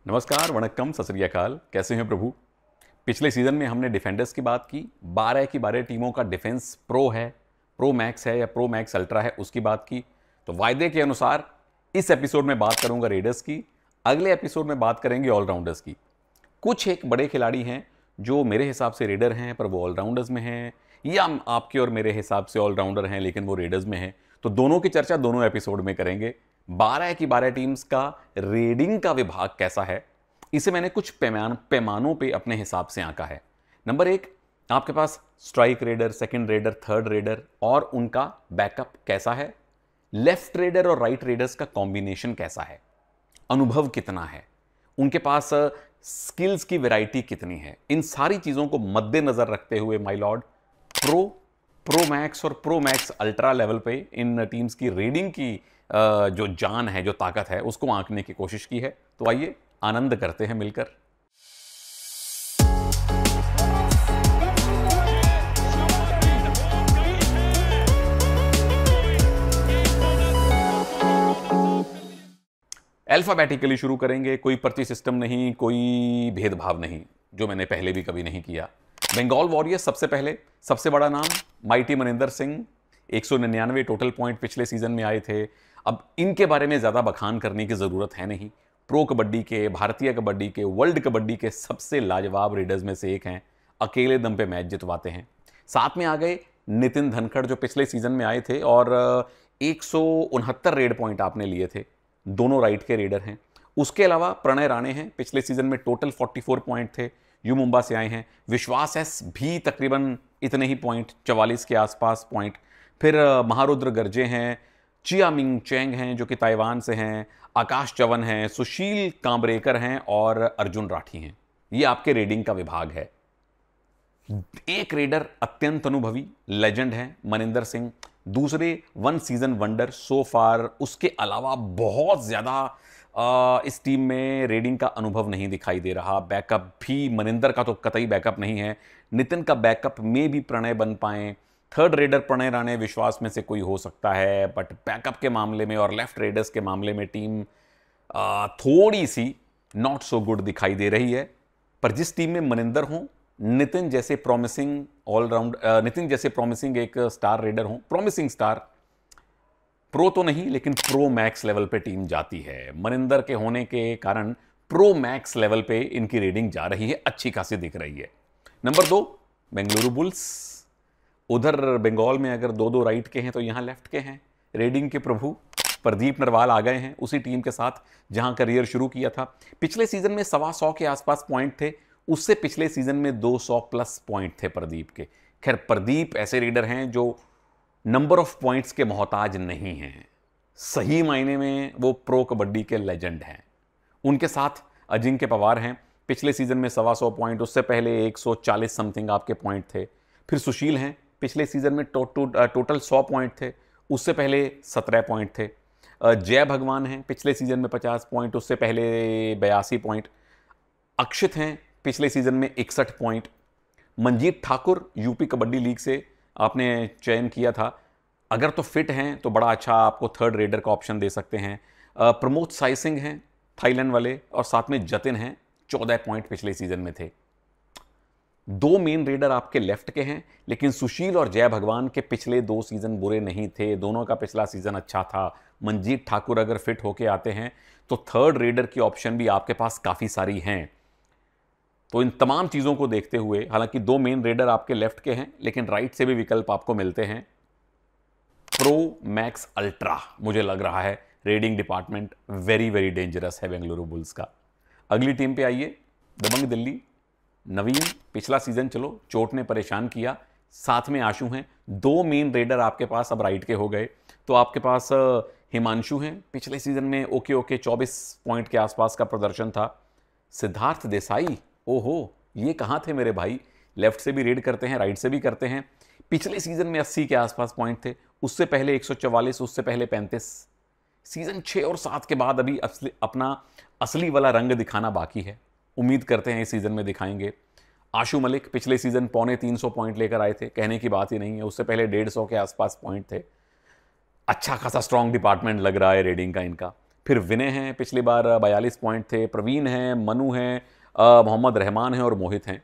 नमस्कार, वणक्कम, सत श्री अकाल। कैसे हैं प्रभु? पिछले सीजन में हमने डिफेंडर्स की बात की। 12 की 12 टीमों का डिफेंस प्रो है, प्रो मैक्स है या प्रो मैक्स अल्ट्रा है, उसकी बात की। तो वायदे के अनुसार इस एपिसोड में बात करूंगा रेडर्स की, अगले एपिसोड में बात करेंगे ऑलराउंडर्स की। कुछ एक बड़े खिलाड़ी हैं जो मेरे हिसाब से रेडर हैं पर वो ऑलराउंडर्स में हैं, या आपके और मेरे हिसाब से ऑलराउंडर हैं लेकिन वो रेडर्स में हैं। तो दोनों की चर्चा दोनों एपिसोड में करेंगे। 12 की 12 टीम्स का रेडिंग का विभाग कैसा है, इसे मैंने कुछ पैमानों पे अपने हिसाब से आंका है। नंबर 1, आपके पास strike raider, second raider, third raider और उनका बैकअप कैसा है। लेफ्ट रेडर और राइट रेडर्स का कॉम्बिनेशन कैसा है, अनुभव कितना है, उनके पास स्किल्स की वैरायटी कितनी है। इन सारी चीजों को मद्देनजर रखते हुए माय लॉर्ड, प्रो मैक्स और प्रो मैक्स अल्ट्रा लेवल पे इन टीम्स की रेडिंग की जो जान है, जो ताकत है, उसको आंकने की कोशिश की है। तो आइए आनंद करते हैं मिलकर। अल्फाबेटिकली शुरू करेंगे, कोई पर्ची सिस्टम नहीं, कोई भेदभाव नहीं, जो मैंने पहले भी कभी नहीं किया। बंगाल वॉरियर्स सबसे पहले, सबसे बड़ा नाम mighty Maninder Singh, 199 total point पिछले सीजन में आए थे। अब इनके बारे में ज्यादा बखान करने की जरूरत है नहीं। प्रो कबड्डी के, भारतीय कबड्डी के, वर्ल्ड कबड्डी के सबसे लाजवाब रेडर्स में से एक हैं। अकेले दम पे मैच जितवाते हैं। साथ में आ गए नितिन धनखड़, जो पिछले सीजन में आए थे और 169 रेड पॉइंट आपने लिए थे। दोनों राइट के रेडर हैं। उसके अलावा प्रणय राणे हैं, पिछले सीजन में टोटल 44 पॉइंट थे, यू मुंबा से आए हैं। विश्वास एस भी तकरीबन इतने ही पॉइंट, 44 के आसपास पॉइंट। फिर महारुद्र गर्जे हैं, चिया मिंग चेंग हैं जो कि ताइवान से हैं, आकाश चवन हैं, सुशील कांबरेकर हैं और अर्जुन राठी हैं। ये आपके रेडिंग का विभाग है। एक रेडर अत्यंत अनुभवी लेजेंड है मनिंदर सिंह, दूसरे वन सीजन वंडर सो फार। उसके अलावा बहुत ज्यादा इस टीम में रेडिंग का अनुभव नहीं दिखाई दे रहा। बैकअप भी मनिंदर का तो कतई बैकअप नहीं है। नितिन का बैकअप में भी प्रणय बन पाए। थर्ड रेडर प्रणय राणे विश्वास में से कोई हो सकता है, बट बैकअप के मामले में और लेफ्ट रेडर्स के मामले में टीम थोड़ी सी नॉट सो गुड दिखाई दे रही है। पर जिस टीम में मनिंदर हो, नितिन जैसे प्रॉमिसिंग एक स्टार रेडर हो, प्रॉमिसिंग स्टार, प्रो तो नहीं लेकिन प्रो मैक्स लेवल पे टीम जाती है। मनिंदर के होने के कारण प्रो मैक्स लेवल पे इनकी रेडिंग जा रही है, अच्छी खासी दिख रही है। Number 2, Bengaluru bulls. उधर बंगाल में अगर दो राइट के हैं तो यहां लेफ्ट के हैं। रेडिंग के प्रभु प्रदीप नरवाल आ गए हैं, उसी टीम के साथ जहां करियर शुरू किया था। पिछले सीजन में 125 के आसपास पॉइंट थे, उससे पिछले सीजन में 200 प्लस पॉइंट थे प्रदीप के। खैर, प्रदीप ऐसे रीडर हैं जो नंबर ऑफ पॉइंट्स के मोहताज नहीं हैं, सही मायने में वो प्रो कबड्डी के लेजेंड हैं। उनके साथ अजिंक्य पवार हैं, पिछले सीजन में 125 पॉइंट, उससे पहले 140 समथिंग आपके पॉइंट थे। फिर सुशील हैं, पिछले सीजन में टोटल 100 पॉइंट थे, उससे पहले 17 पॉइंट थे। जय भगवान हैं, पिछले सीजन में 50 पॉइंट, उससे पहले 82 पॉइंट। अक्षित हैं, पिछले सीजन में 61 point. Manjeet Thakur UP kabaddi league से आपने चयन किया था, अगर तो फिट हैं तो बड़ा अच्छा आपको थर्ड रेडर का ऑप्शन दे सकते हैं। प्रमोद साई सिंह हैं, थाईलैंड वाले, और साथ में जतिन हैं, 14 पॉइंट पिछले सीजन में थे। 2 मेन रेडर आपके लेफ्ट के हैं, लेकिन सुशील और जय भगवान के पिछले 2 सीजन बुरे नहीं थे, दोनों का पिछला सीजन अच्छा था। मंजीत ठाकुर अगर फिट होके आते हैं तो थर्ड रेडर की ऑप्शन भी आपके पास काफी सारी हैं। तो इन तमाम चीजों को देखते हुए, हालांकि 2 मेन रेडर आपके लेफ्ट के हैं लेकिन राइट से भी विकल्प आपको मिलते हैं। प्रो मैक्स अल्ट्रा मुझे लग रहा है raiding department very very dangerous है बेंगलुरु बुल्स का। अगली टीम पे आइए, दबंग दिल्ली। नवीन, पिछला सीजन चलो चोट ने परेशान किया, साथ में आशु हैं। 2 मेन रेडर आपके पास अब राइट के हो गए। तो आपके पास हिमांशु हैं, पिछले सीजन में ओके 24 पॉइंट के आसपास का प्रदर्शन था। सिद्धार्थ देसाई, ओहो, ये कहां थे मेरे भाई, लेफ्ट से भी रेड करते हैं, राइट से भी करते हैं। पिछले सीजन में 80 के आसपास पॉइंट थे, उससे पहले 144, उससे पहले 35। सीजन 6 और 7 के बाद अभी अपना असली वाला रंग दिखाना बाकी है, उम्मीद करते हैं इस सीजन में दिखाएंगे। आशु मलिक पिछले सीजन 250 पॉइंट लेकर आए थे, कहने की बात ही नहीं है, उससे पहले 150 के आसपास पॉइंट थे। अच्छा खासा स्ट्रॉन्ग डिपार्टमेंट लग रहा है रेडिंग का इनका। फिर विनय हैं, पिछली बार 42 पॉइंट थे, प्रवीण हैं, मनु हैं, मोहम्मद रहमान हैं और मोहित हैं।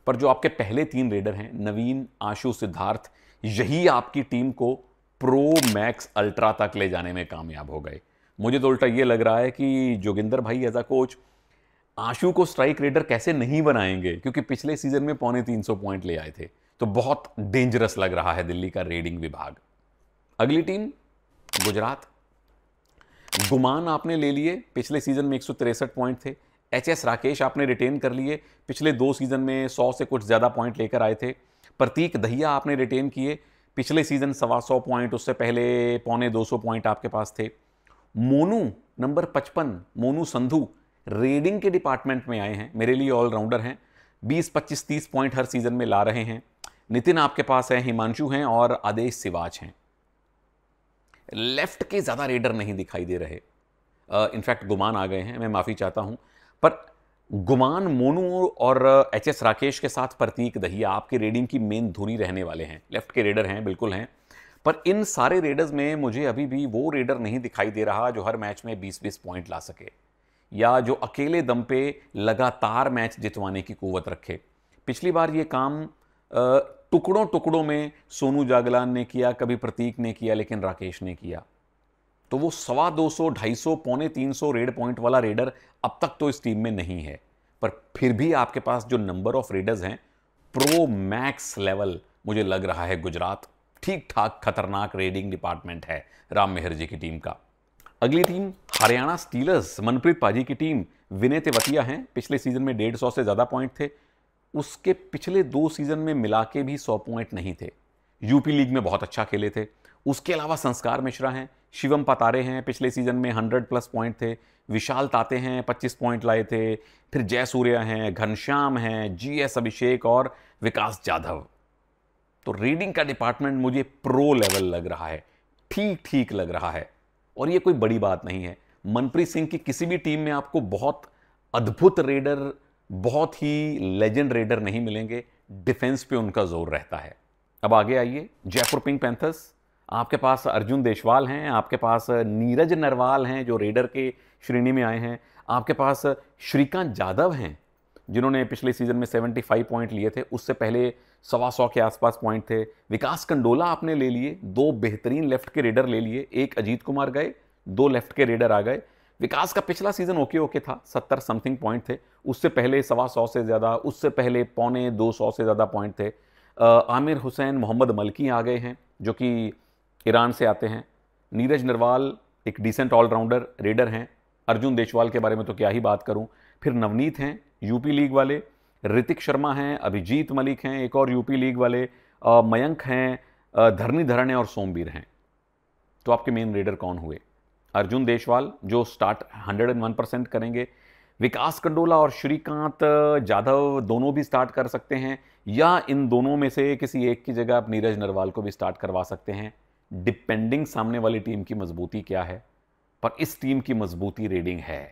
पर जो आपके पहले 3 रेडर हैं, नवीन, आशु, सिद्धार्थ, यही आपकी टीम को प्रो मैक्स अल्ट्रा तक ले जाने में कामयाब हो गए। मुझे तो उल्टा ये लग रहा है कि जोगिंदर भाई एज अ कोच आशु को स्ट्राइक रेडर कैसे नहीं बनाएंगे, क्योंकि पिछले सीजन में 350 पॉइंट ले आए थे। तो बहुत डेंजरस लग रहा है दिल्ली का रेडिंग विभाग। अगली टीम गुजरात। गुमान आपने ले लिए, पिछले सीजन में 163 पॉइंट थे। एचएस राकेश आपने रिटेन कर लिए, पिछले 2 सीजन में 100 से कुछ ज्यादा पॉइंट लेकर आए थे। प्रतीक दहिया आपने रिटेन किए, पिछले सीजन 125 पॉइंट, उससे पहले 250 पॉइंट आपके पास थे। मोनू नंबर 55, मोनू संधू रेडिंग के डिपार्टमेंट में आए हैं, मेरे लिए ऑलराउंडर हैं, 20, 25, 30 पॉइंट हर सीजन में ला रहे हैं। नितिन आपके पास है, हिमांशु हैं और आदेश सिवाच हैं। लेफ्ट के ज्यादा रेडर नहीं दिखाई दे रहे, इनफैक्ट गुमान आ गए हैं, मैं माफी चाहता हूं, पर गुमान, मोनू और एचएस राकेश के साथ प्रतीक दहिया आपके रेडिंग की मेन धुरी रहने वाले हैं। लेफ्ट के रेडर हैं, बिल्कुल हैं, पर इन सारे रेडर्स में मुझे अभी भी वो रेडर नहीं दिखाई दे रहा जो हर मैच में 20-20 पॉइंट ला सके, या जो अकेले दम पे लगातार मैच जितवाने की कुव्वत रखे। पिछली बार ये काम टुकड़ों टुकड़ों में सोनू जागलान ने किया, कभी प्रतीक ने किया, लेकिन राकेश ने किया। तो वो 250, 250, 350 रेड पॉइंट वाला रेडर अब तक तो इस टीम में नहीं है। पर फिर भी आपके पास जो नंबर ऑफ रेडर्स हैं, प्रो मैक्स लेवल मुझे लग रहा है गुजरात ठीक ठाक खतरनाक रेडिंग डिपार्टमेंट है राम मेहर जी की टीम का। अगली टीम हरियाणा स्टीलर्स, मनप्रीत पाजी की टीम। विनय तेवतिया हैं, पिछले सीजन में 150 से ज्यादा पॉइंट थे, उसके पिछले 2 सीजन में मिला के भी 100 पॉइंट नहीं थे। यूपी लीग में बहुत अच्छा खेले थे। उसके अलावा संस्कार मिश्रा हैं, शिवम पतारे हैं, पिछले सीजन में 100+ पॉइंट थे। विशाल ताते हैं, 25 पॉइंट लाए थे। फिर जय सूर्या हैं, घनश्याम हैं, जीएस अभिषेक और विकास जाधव। तो रीडिंग का डिपार्टमेंट मुझे प्रो लेवल लग रहा है, ठीक ठीक लग रहा है, और ये कोई बड़ी बात नहीं है। मनप्रीत सिंह की किसी भी टीम में आपको बहुत अद्भुत रेडर, बहुत ही लेजेंड रेडर नहीं मिलेंगे, डिफेंस पे उनका जोर रहता है। अब आगे आइए, जयपुर पिंक पैंथर्स। आपके पास अर्जुन देशवाल हैं, आपके पास नीरज नरवाल हैं जो रेडर के श्रेणी में आए हैं, आपके पास श्रीकांत जाधव हैं जिन्होंने पिछले सीजन में 75 पॉइंट लिए थे, उससे पहले 125 के आसपास पॉइंट थे। विकास कंडोला आपने ले लिए, 2 बेहतरीन लेफ्ट के रेडर ले लिए, एक अजीत कुमार गए, 2 लेफ्ट के रेडर आ गए। विकास का पिछला सीजन ओके था, 70 समथिंग पॉइंट थे, उससे पहले 125 से ज़्यादा, उससे पहले 250 से ज़्यादा पॉइंट थे। आमिर हुसैन, मोहम्मद मलकी आ गए हैं जो कि ईरान से आते हैं। नीरज नरवाल एक डिसेंट ऑलराउंडर रेडर हैं। अर्जुन देशवाल के बारे में तो क्या ही बात करूं। फिर नवनीत हैं, यूपी लीग वाले। ऋतिक शर्मा हैं, अभिजीत मलिक हैं, एक और यूपी लीग वाले। मयंक हैं, धरणीधरन हैं और सोमवीर हैं। तो आपके मेन रेडर कौन हुए? अर्जुन देशवाल जो स्टार्ट 101% करेंगे, विकास कंडोला और श्रीकांत जाधव दोनों भी स्टार्ट कर सकते हैं, या इन दोनों में से किसी एक की जगह आप नीरज नरवाल को भी स्टार्ट करवा सकते हैं, डिपेंडिंग सामने वाली टीम की मजबूती क्या है। पर इस टीम की मजबूती रेडिंग है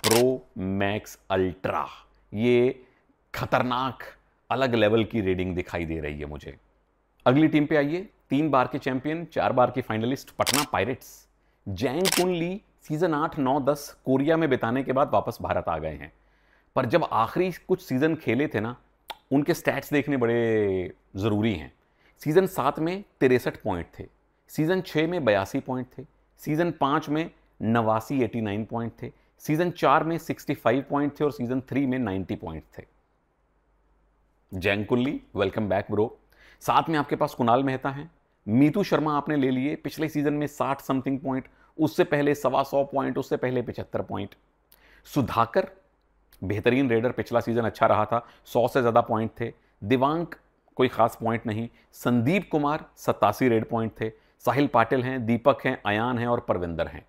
प्रो मैक्स अल्ट्रा, ये खतरनाक अलग लेवल की रेडिंग दिखाई दे रही है मुझे। अगली टीम पे आइए, 3 बार के चैंपियन, 4 बार की फाइनलिस्ट पटना पायरेट्स। जैंग कुन ली सीजन 8, 9, 10 कोरिया में बिताने के बाद वापस भारत आ गए हैं, पर जब आखिरी कुछ सीजन खेले थे ना, उनके स्टैट्स देखने बड़े जरूरी हैं। सीजन 7 में 63 पॉइंट थे, सीजन 6 में 82 पॉइंट थे, सीजन 5 में 89 पॉइंट थे, सीजन 4 में 65 पॉइंट थे और सीजन 3 में 90 पॉइंट थे। जैंग कुल्ली, वेलकम बैक ब्रो। साथ में आपके पास कुणाल मेहता हैं। मीतू शर्मा आपने ले लिए, पिछले सीजन में 60 समथिंग पॉइंट, उससे पहले 125 पॉइंट, उससे पहले 75 पॉइंट। सुधाकर बेहतरीन रेडर, पिछला सीजन अच्छा रहा था, 100 से ज्यादा पॉइंट थे। दिवांक कोई खास पॉइंट नहीं। संदीप कुमार 87 रेड पॉइंट थे। साहिल पाटिल हैं, दीपक हैं, अयान हैं और परविंदर हैं।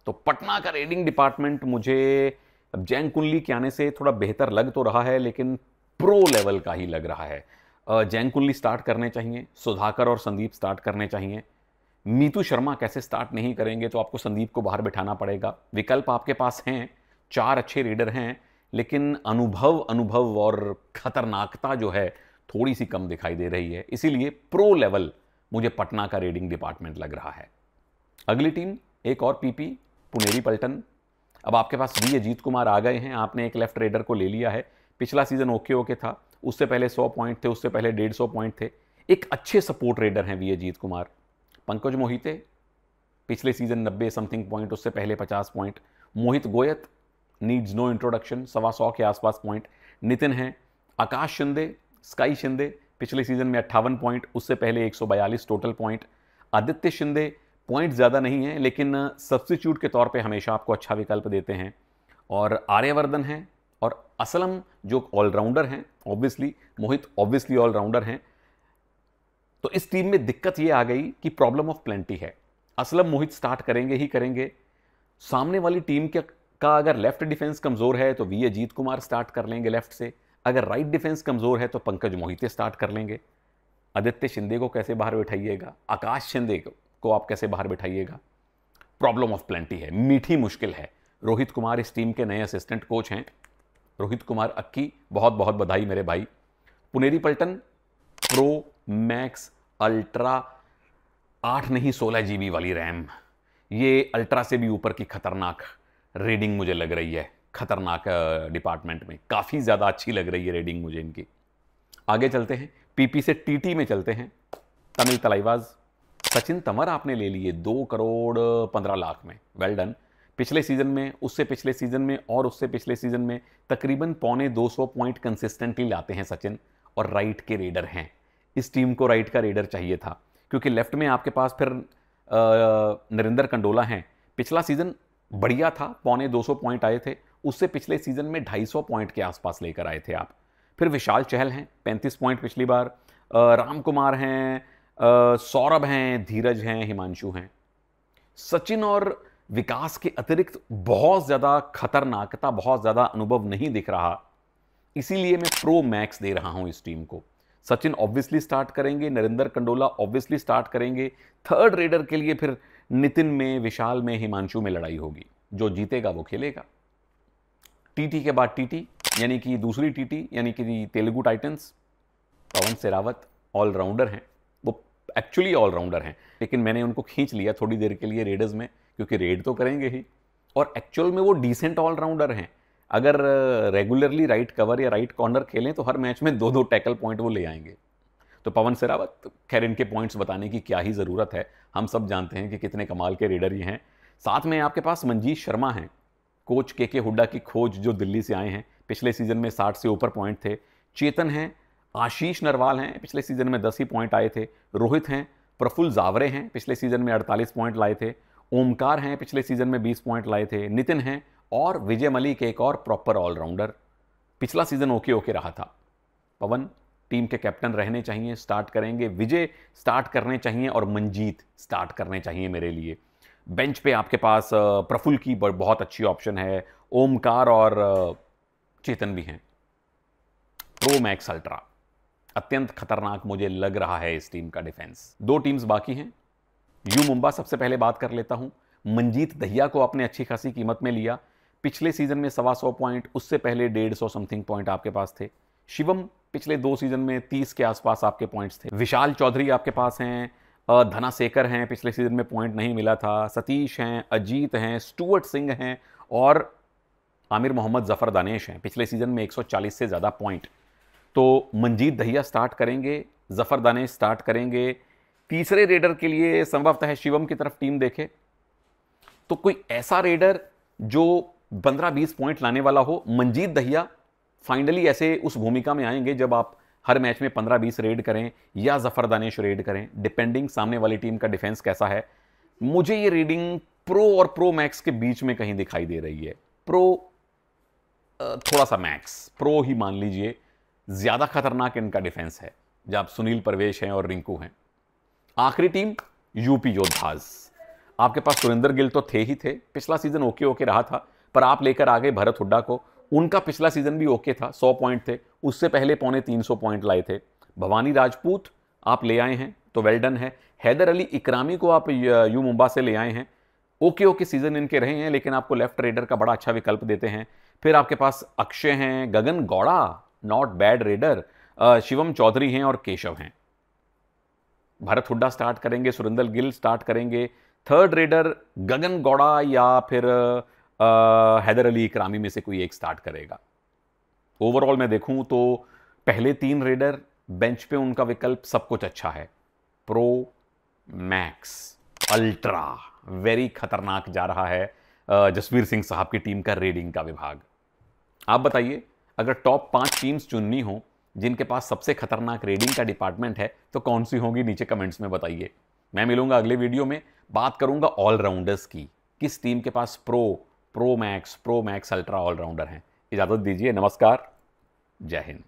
तो पटना का रेडिंग डिपार्टमेंट मुझे अब जैंग कुनली के आने से थोड़ा बेहतर लग तो रहा है, लेकिन प्रो लेवल का ही लग रहा है। जैंग कुनली स्टार्ट करने चाहिए, सुधाकर और संदीप स्टार्ट करने चाहिए। मीतू शर्मा कैसे स्टार्ट नहीं करेंगे, तो आपको संदीप को बाहर बिठाना पड़ेगा। विकल्प आपके पास हैं, 4 अच्छे रेडर हैं, लेकिन अनुभव और खतरनाकता जो है थोड़ी सी कम दिखाई दे रही है। इसीलिए प्रो लेवल मुझे पटना का रेडिंग डिपार्टमेंट लग रहा है। अगली टीम एक और पीपी, पुनेरी पलटन। अब आपके पास वी अजीत कुमार आ गए हैं, आपने एक लेफ्ट रेडर को ले लिया है। पिछला सीजन ओके था, उससे पहले 100 पॉइंट थे, उससे पहले 150 पॉइंट थे। एक अच्छे सपोर्ट रेडर हैं वी अजीत कुमार। पंकज मोहिते, पिछले सीजन 90 समथिंग पॉइंट, उससे पहले 50 पॉइंट। मोहित गोयत नीड्स नो इंट्रोडक्शन, 125 के आसपास पॉइंट। नितिन है। आकाश शिंदे, स्काई शिंदे, पिछले सीजन में 58 पॉइंट, उससे पहले 142 total point. Aditya Shinde, point ज़्यादा नहीं है लेकिन सब्स्टिट्यूट के तौर पे हमेशा आपको अच्छा विकल्प देते हैं। और आर्यवर्धन है और असलम जो ऑलराउंडर हैं, ऑब्वियसली मोहित ऑब्वियसली ऑलराउंडर हैं। तो इस टीम में दिक्कत ये आ गई कि प्रॉब्लम ऑफ प्लेंटी है। असलम मोहित स्टार्ट करेंगे ही करेंगे। सामने वाली टीम का अगर लेफ्ट डिफेंस कमजोर है तो वी अजीत कुमार स्टार्ट कर लेंगे लेफ्ट से, अगर राइट डिफेंस कमजोर है तो पंकज मोहिते स्टार्ट कर लेंगे। आदित्य शिंदे को कैसे बाहर बिठाइएगा, आकाश शिंदे को आप कैसे बाहर बिठाइएगा? प्रॉब्लम ऑफ प्लेंटी है, मीठी मुश्किल है। रोहित कुमार इस टीम के नए असिस्टेंट कोच हैं, रोहित कुमार अक्की, बहुत बहुत बधाई मेरे भाई। पुनेरी पलटन प्रो मैक्स अल्ट्रा 8 नहीं 16 GB वाली रैम, ये अल्ट्रा से भी ऊपर की खतरनाक रेडिंग मुझे लग रही है। खतरनाक डिपार्टमेंट में काफ़ी ज़्यादा अच्छी लग रही है रेडिंग मुझे इनकी। आगे चलते हैं, पीपी से टीटी में चलते हैं। तमिल तलाईवाज सचिन तंवर आपने ले लिए 2 करोड़ 15 लाख में, वेल डन। पिछले सीजन में, उससे पिछले सीजन में और उससे पिछले सीजन में तकरीबन 250 पॉइंट कंसिस्टेंटली लाते हैं सचिन, और राइट के रेडर हैं। इस टीम को राइट का रेडर चाहिए था क्योंकि लेफ्ट में आपके पास फिर नरेंद्र कंडोला हैं। पिछला सीजन बढ़िया था, 250 पॉइंट आए थे, उससे पिछले सीजन में 250 पॉइंट के आसपास लेकर आए थे आप। फिर विशाल चहल हैं, 35 पॉइंट पिछली बार। राम कुमार हैं, सौरभ हैं, धीरज हैं, हिमांशु हैं। सचिन और विकास के अतिरिक्त बहुत ज़्यादा खतरनाकता, बहुत ज़्यादा अनुभव नहीं दिख रहा, इसीलिए मैं प्रो मैक्स दे रहा हूं इस टीम को। सचिन ऑब्वियसली स्टार्ट करेंगे, नरेंद्र कंडोला ऑब्वियसली स्टार्ट करेंगे। थर्ड रेडर के लिए फिर नितिन में, विशाल में, हिमांशु में लड़ाई होगी, जो जीतेगा वो खेलेगा। टीटी के बाद टीटी यानी कि दूसरी टीटी यानी कि तेलुगु टाइटंस। पवन सेरावत ऑलराउंडर हैं, वो एक्चुअली ऑलराउंडर हैं, लेकिन मैंने उनको खींच लिया थोड़ी देर के लिए रेडर्स में, क्योंकि रेड तो करेंगे ही और एक्चुअल में वो डिसेंट ऑलराउंडर हैं। अगर रेगुलरली राइट कवर या राइट कॉर्नर खेलें तो हर मैच में 2-2 टैकल पॉइंट वो ले आएंगे। तो पवन सेरावत, खैर इनके पॉइंट्स बताने की क्या ही ज़रूरत है, हम सब जानते हैं कि कितने कमाल के रेडर ये हैं। साथ में आपके पास मंजीत शर्मा हैं, कोच के हुड्डा की खोज, जो दिल्ली से आए हैं। पिछले सीजन में 60 से ऊपर पॉइंट थे। चेतन हैं, आशीष नरवाल हैं, पिछले सीजन में 10 ही पॉइंट आए थे। रोहित हैं, प्रफुल्ल जावरे हैं, पिछले सीजन में 48 पॉइंट लाए थे। ओमकार हैं, पिछले सीजन में 20 पॉइंट लाए थे। नितिन हैं और विजय मलिक, एक और प्रॉपर ऑलराउंडर। पिछला सीजन ओके रहा था। पवन टीम के कैप्टन रहने चाहिए, स्टार्ट करेंगे। विजय स्टार्ट करने चाहिए और मंजीत स्टार्ट करने चाहिए मेरे लिए। बेंच पे आपके पास प्रफुल्ल की बहुत अच्छी ऑप्शन है, ओमकार और चेतन भी हैं। प्रो मैक्स अल्ट्रा अत्यंत खतरनाक मुझे लग रहा है इस टीम का डिफेंस। 2 टीम्स बाकी हैं। यू मुंबा सबसे पहले बात कर लेता हूं। मंजीत दहिया को आपने अच्छी खासी कीमत में लिया। पिछले सीजन में 125 पॉइंट, उससे पहले 150 समथिंग पॉइंट आपके पास थे। शिवम पिछले 2 सीजन में 30 के आसपास आपके पॉइंट्स थे। विशाल चौधरी आपके पास हैं, धनासेकर हैं, पिछले सीजन में पॉइंट नहीं मिला था। सतीश हैं, अजीत हैं, स्टुअर्ट सिंह हैं और आमिर मोहम्मद जफर दानेश हैं, पिछले सीजन में 140 से ज़्यादा पॉइंट। तो मंजीत दहिया स्टार्ट करेंगे, जफर दानेश स्टार्ट करेंगे। तीसरे रेडर के लिए संभवतः शिवम की तरफ टीम देखे तो कोई ऐसा रेडर जो 15-20 पॉइंट लाने वाला हो। मंजीत दहिया फाइनली ऐसे उस भूमिका में आएंगे जब आप हर मैच में 15-20 रेड करें या जफर दानेश रेड करें, डिपेंडिंग सामने वाली टीम का डिफेंस कैसा है। मुझे ये रेडिंग प्रो और प्रो मैक्स के बीच में कहीं दिखाई दे रही है। प्रो थोड़ा सा मैक्स, प्रो ही मान लीजिए। ज्यादा खतरनाक इनका डिफेंस है जब सुनील परवेश हैं और रिंकू हैं। आखिरी टीम यूपी योद्धास। आपके पास सुरेंद्र गिल तो थे ही थे, पिछला सीजन ओके रहा था, पर आप लेकर आ गए भरत हुड्डा को। उनका पिछला सीजन भी ओके था, 100 पॉइंट थे, उससे पहले 250 पॉइंट लाए थे। भवानी राजपूत आप ले आए हैं तो वेल डन है। हैदर अली इकरामी को आप यू मुंबा से ले आए हैं, ओके सीजन इनके रहे हैं, लेकिन आपको लेफ्ट रेडर का बड़ा अच्छा विकल्प देते हैं। फिर आपके पास अक्षय हैं, Gagan Gowda not bad raider, Shivam Chaudhary हैं और केशव हैं। भरत हुड्डा स्टार्ट करेंगे, सुरेंद्र गिल स्टार्ट करेंगे। थर्ड रेडर गगन गौड़ा या फिर हैदर अली इकरामी में से कोई एक स्टार्ट करेगा। ओवरऑल मैं देखूं तो पहले 3 रेडर बेंच पे उनका विकल्प सब कुछ अच्छा है। प्रो, मैक्स, अल्ट्रा वेरी खतरनाक जा रहा है जसवीर सिंह साहब की टीम का रेडिंग का विभाग। आप बताइए, अगर टॉप 5 टीम्स चुननी हो जिनके पास सबसे खतरनाक रेडिंग का डिपार्टमेंट है तो कौन सी होंगी, नीचे कमेंट्स में बताइए। मैं मिलूंगा अगले वीडियो में, बात करूंगा ऑलराउंडर्स की, किस टीम के pass pro max ultra allrounder हैं। इजाजत दीजिए, नमस्कार, जय हिंद।